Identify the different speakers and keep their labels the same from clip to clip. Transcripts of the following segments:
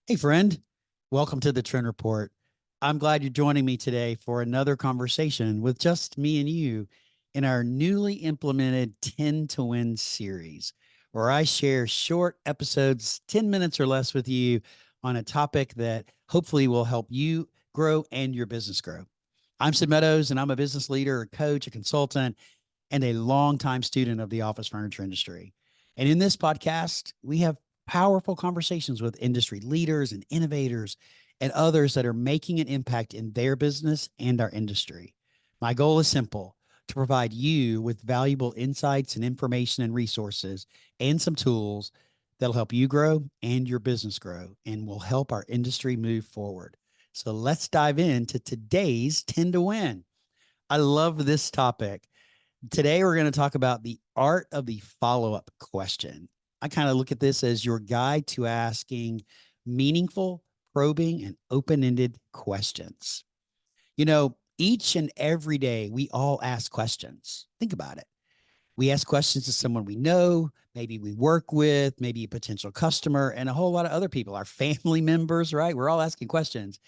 Speaker 1: Hey, friend. Welcome to the Trend Report. I'm glad you're joining me today for another conversation with just me and you in our newly implemented 10 to Win series, where I share short episodes, 10 minutes or less with you on a topic that hopefully will help you grow and your business grow. I'm Sid Meadows, and I'm a business leader, a coach, a consultant, and a longtime student of the office furniture industry. And in this podcast, we have powerful conversations with industry leaders and innovators and others that are making an impact in their business and our industry. My goal is simple: to provide you with valuable insights and information and resources and some tools that'll help you grow and your business grow and will help our industry move forward. So let's dive into today's 10 to Win. I love this topic. Today, we're going to talk about the art of the follow up question. I kind of look at this as your guide to asking meaningful, probing, and open ended questions. Each and every day, we all ask questions. Think about it. We ask questions to someone we know, maybe we work with, maybe a potential customer, and a whole lot of other people, our family members, right? We're all asking questions.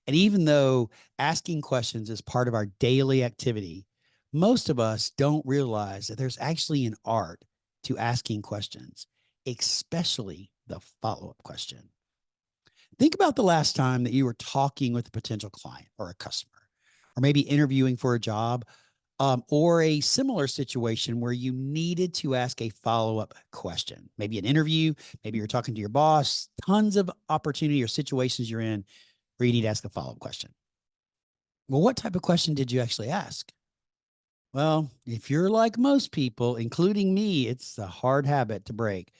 Speaker 1: And even though asking questions is part of our daily activity, most of us don't realize that there's actually an art to asking questions, especially the follow up question. Think about the last time that you were talking with a potential client or a customer, or maybe interviewing for a job, or a similar situation where you needed to ask a follow up question. Maybe an interview, maybe you're talking to your boss, tons of opportunity or situations you're in where you need to ask a follow up question. Well, what type of question did you actually ask? Well, if you're like most people, including me, it's a hard habit to break.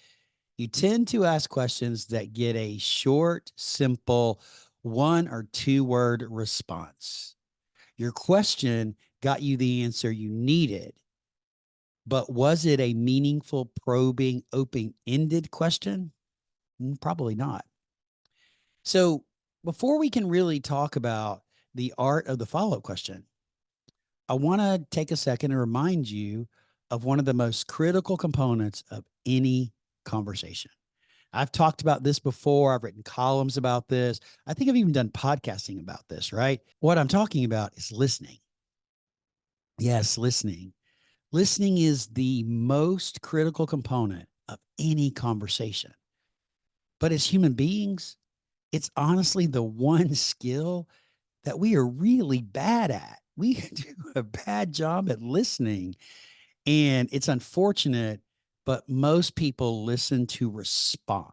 Speaker 1: You tend to ask questions that get a short, simple, 1 or 2 word response. Your question got you the answer you needed, but was it a meaningful, probing, open ended question? Probably not. So, before we can really talk about the art of the follow up question, I want to take a second and remind you of one of the most critical components of any conversation. I've talked about this before. I've written columns about this. I think I've even done podcasting about this, right? What I'm talking about is listening. Yes, listening. Listening is the most critical component of any conversation. But as human beings, it's honestly the one skill that we are really bad at. We do a bad job at listening. And it's unfortunate, but most people listen to respond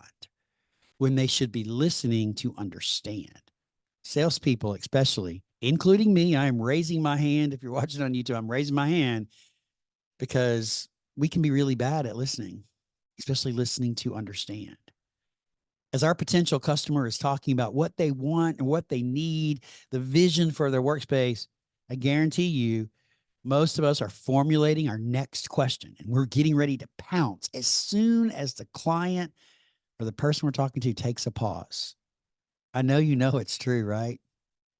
Speaker 1: when they should be listening to understand. Salespeople, especially, including me, I am raising my hand. If you're watching on YouTube, I'm raising my hand because we can be really bad at listening, especially listening to understand. As our potential customer is talking about what they want and what they need, the vision for their workspace, I guarantee you, most of us are formulating our next question and we're getting ready to pounce as soon as the client or the person we're talking to takes a pause. I know it's true, right?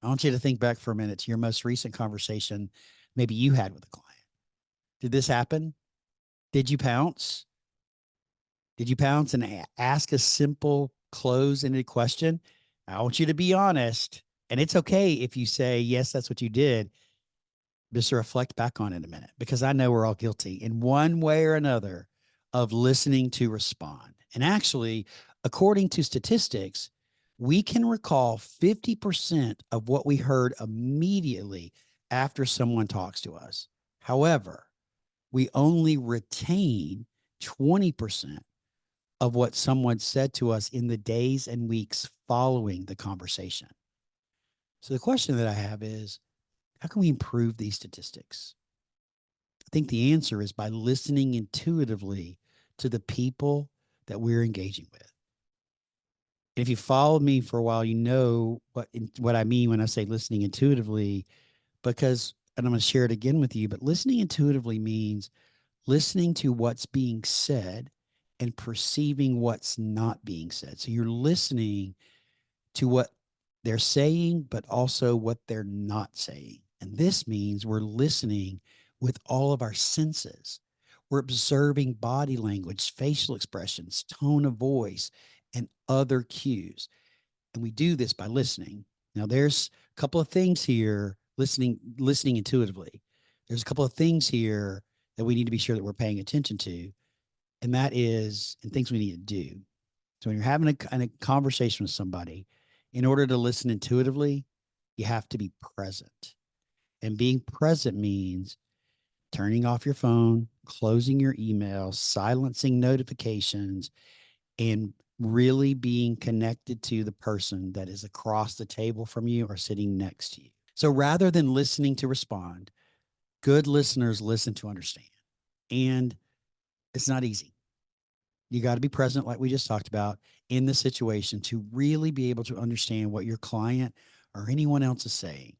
Speaker 1: I want you to think back for a minute to your most recent conversation maybe you had with a client. Did this happen? Did you pounce? Did you pounce and ask a simple close-ended question? I want you to be honest. And it's okay if you say, yes, that's what you did. Just to reflect back on it a minute, because I know we're all guilty in one way or another of listening to respond. And actually, according to statistics, we can recall 50% of what we heard immediately after someone talks to us. However, we only retain 20% of what someone said to us in the days and weeks following the conversation. So the question that I have is, how can we improve these statistics? I think the answer is by listening intuitively to the people that we're engaging with. And if you followed me for a while, you know what I mean when I say listening intuitively, because, and I'm going to share it again with you, but listening intuitively means listening to what's being said and perceiving what's not being said. So you're listening to what they're saying, but also what they're not saying. And this means we're listening with all of our senses. We're observing body language, facial expressions, tone of voice, and other cues. And we do this by listening. Now, there's a couple of things here, listening intuitively. There's a couple of things here that we need to be sure that we're paying attention to, and that is, and things we need to do. So when you're having a conversation with somebody, in order to listen intuitively, you have to be present. And being present means turning off your phone, closing your email, silencing notifications, and really being connected to the person that is across the table from you or sitting next to you. So rather than listening to respond, good listeners listen to understand. And it's not easy. You got to be present, like we just talked about, in the situation to really be able to understand what your client or anyone else is saying.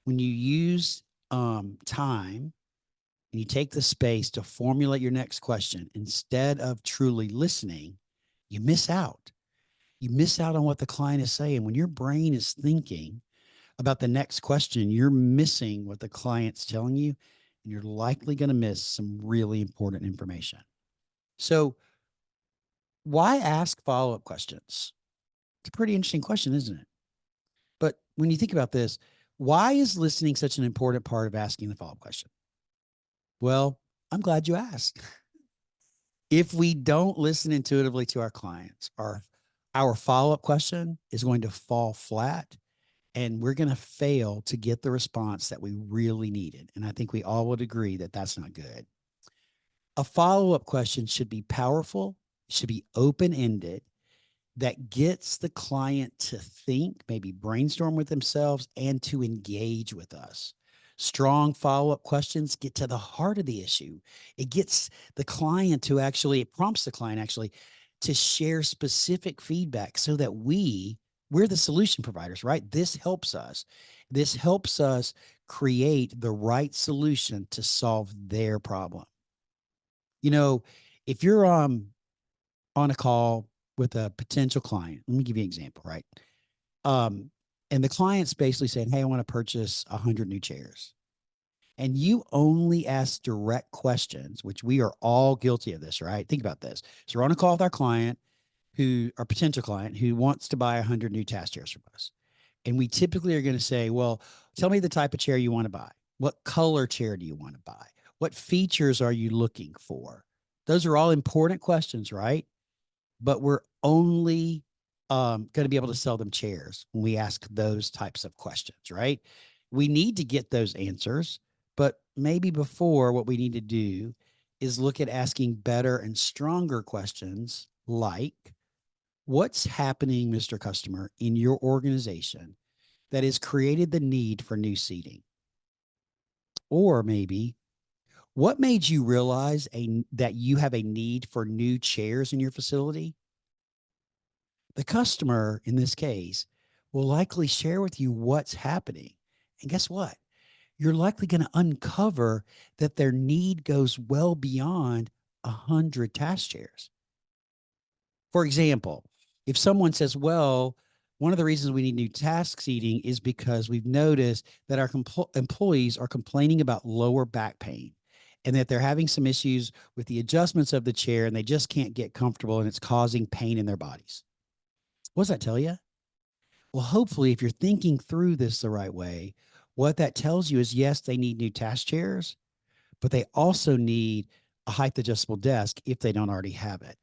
Speaker 1: When you use time and you take the space to formulate your next question instead of truly listening, you miss out. You miss out on what the client is saying. When your brain is thinking about the next question, you're missing what the client's telling you, and you're likely going to miss some really important information. So, why ask follow up questions? It's a pretty interesting question, isn't it? But when you think about this, why is listening such an important part of asking the follow up question? Well, I'm glad you asked. If we don't listen intuitively to our clients, our follow up question is going to fall flat and we're going to fail to get the response that we really needed. And I think we all would agree that that's not good. A follow up question should be powerful, should be open ended, that gets the client to think, maybe brainstorm with themselves, and to engage with us. Strong follow up questions get to the heart of the issue. It gets the client to actually, it prompts the client actually to share specific feedback so that we're the solution providers, right? This helps us. This helps us create the right solution to solve their problem. You know, if you're on a call with a potential client. Let me give you an example, right? Um, and the client's basically saying, hey, I want to purchase 100 new chairs. And you only ask direct questions, which we are all guilty of this, right? Think about this. So we're on a call with our client our potential client who wants to buy 100 new task chairs from us. And we typically are going to say, well, tell me the type of chair you want to buy. What color chair do you want to buy? What features are you looking for? Those are all important questions, right? But we're only going to be able to sell them chairs when we ask those types of questions, right? We need to get those answers, but maybe before what we need to do is look at asking better and stronger questions like, what's happening, Mr. Customer, in your organization that has created the need for new seating? Or maybe, what made you realize that you have a need for new chairs in your facility? The customer, in this case, will likely share with you what's happening. And guess what? You're likely going to uncover that their need goes well beyond 100 task chairs. For example, if someone says, well, one of the reasons we need new task seating is because we've noticed that our employees are complaining about lower back pain and that they're having some issues with the adjustments of the chair and they just can't get comfortable and it's causing pain in their bodies. What does that tell you? Well, hopefully, if you're thinking through this the right way, what that tells you is yes, they need new task chairs, but they also need a height adjustable desk if they don't already have it.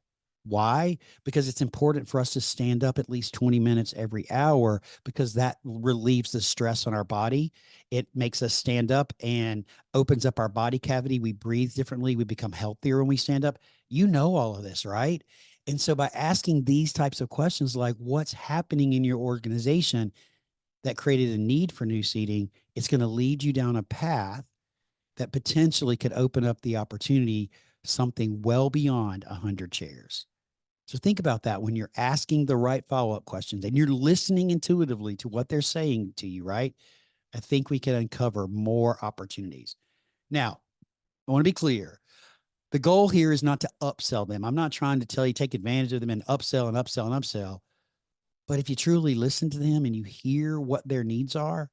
Speaker 1: Why? Because it's important for us to stand up at least 20 minutes every hour because that relieves the stress on our body. It makes us stand up and opens up our body cavity. We breathe differently. We become healthier when we stand up. You know all of this, right? And so by asking these types of questions like what's happening in your organization that created a need for new seating, it's going to lead you down a path that potentially could open up the opportunity something well beyond 100 chairs. So think about that when you're asking the right follow-up questions and you're listening intuitively to what they're saying to you, right? I think we can uncover more opportunities. Now, I want to be clear. The goal here is not to upsell them. I'm not trying to tell you take advantage of them and upsell and upsell and upsell. But if you truly listen to them and you hear what their needs are,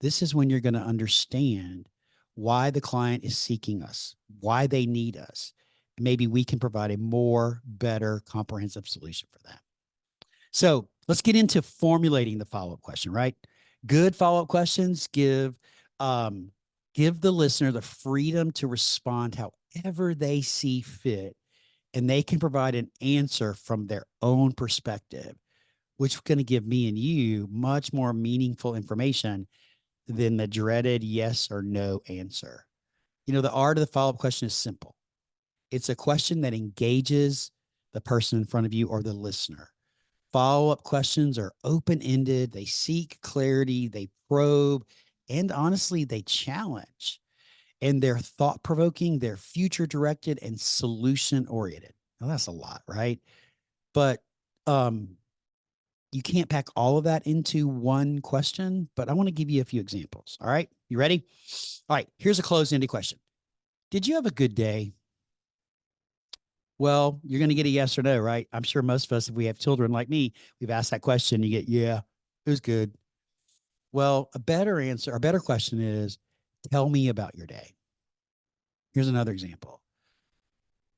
Speaker 1: this is when you're going to understand why the client is seeking us, why they need us. Maybe we can provide a more better comprehensive solution for them. So Let's get into formulating the follow-up question, right? Good follow-up questions um, give the listener the freedom to respond however they see fit, and they can provide an answer from their own perspective, which is going to give me and you much more meaningful information than the dreaded yes or no answer. The art of the follow-up question is simple. It's a question that engages the person in front of you or the listener. Follow-up questions are open-ended. They seek clarity, they probe, and honestly, they challenge. And they're thought-provoking, they're future-directed, and solution-oriented. Now, that's a lot, right? But um, you can't pack all of that into one question, but I want to give you a few examples. All right. You ready? All right. Here's a closed-ended question. Did you have a good day? Well, you're going to get a yes or no, right? I'm sure most of us, if we have children like me, we've asked that question. You get, yeah, it was good. Well, a better answer, a better question is, tell me about your day. Here's another example.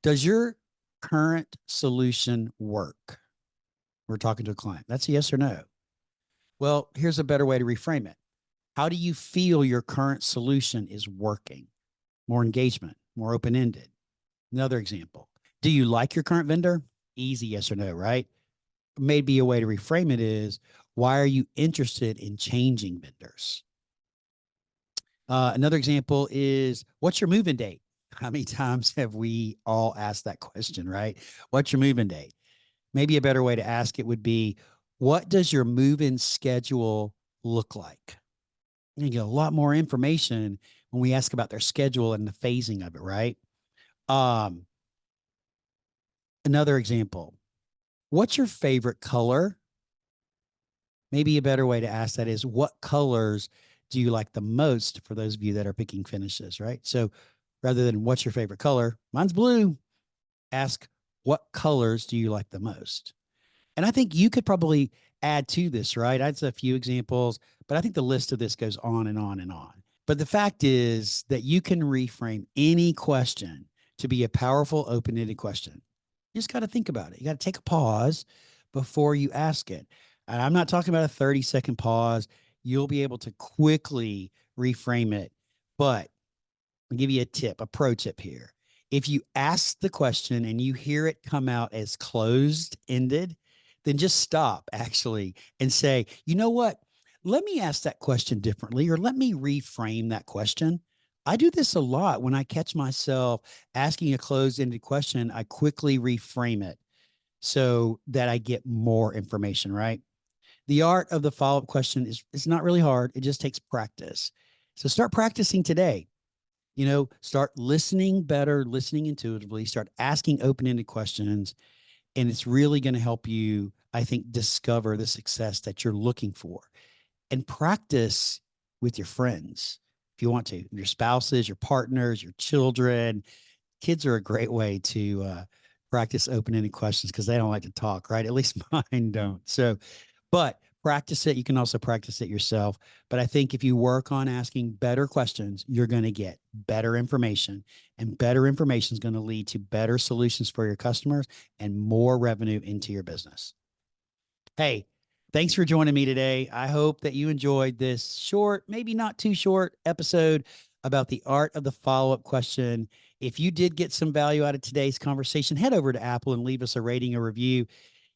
Speaker 1: Does your current solution work? We're talking to a client. That's a yes or no. Well, here's a better way to reframe it. How do you feel your current solution is working? More engagement, more open ended. Another example. Do you like your current vendor? Easy yes or no, right? Maybe a way to reframe it is, why are you interested in changing vendors? Another example is, what's your move-in date? How many times have we all asked that question, right? What's your move-in date? Maybe a better way to ask it would be, what does your move-in schedule look like? You get a lot more information when we ask about their schedule and the phasing of it, right? Um, Another example, what's your favorite color? Maybe a better way to ask that is, what colors do you like the most, for those of you that are picking finishes, right? So rather than what's your favorite color, mine's blue, ask, what colors do you like the most? And I think you could probably add to this, right? That's a few examples, but I think the list of this goes on and on and on. But the fact is that you can reframe any question to be a powerful, open ended question. You just got to think about it. You got to take a pause before you ask it. And I'm not talking about a 30-second pause. You'll be able to quickly reframe it. But I'll give you a tip, a pro tip here. If you ask the question and you hear it come out as closed ended, then just stop actually and say, you know what? Let me ask that question differently, or let me reframe that question. I do this a lot when I catch myself asking a closed ended question. I quickly reframe it so that I get more information, right? The art of the follow up question is not really hard. It just takes practice. So start practicing today. Start listening better, listening intuitively, start asking open-ended questions, and it's really going to help you, I think, discover the success that you're looking for. And practice with your friends if you want to, your spouses, your partners, your children. Kids are a great way to practice open-ended questions because they don't like to talk, right? At least mine don't. But practice it. You can also practice it yourself. But I think if you work on asking better questions, you're going to get better information, and better information is going to lead to better solutions for your customers and more revenue into your business. Hey, thanks for joining me today. I hope that you enjoyed this short, maybe not too short episode about the art of the follow-up question. If you did get some value out of today's conversation, head over to Apple and leave us a rating or review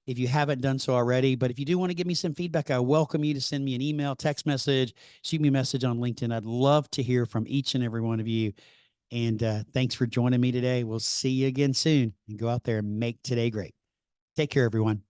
Speaker 1: if you haven't done so already. But if you do want to give me some feedback, I welcome you to send me an email, text message, shoot me a message on LinkedIn. I'd love to hear from each and every one of you. And thanks for joining me today. We'll see you again soon, and go out there and make today great. Take care, everyone.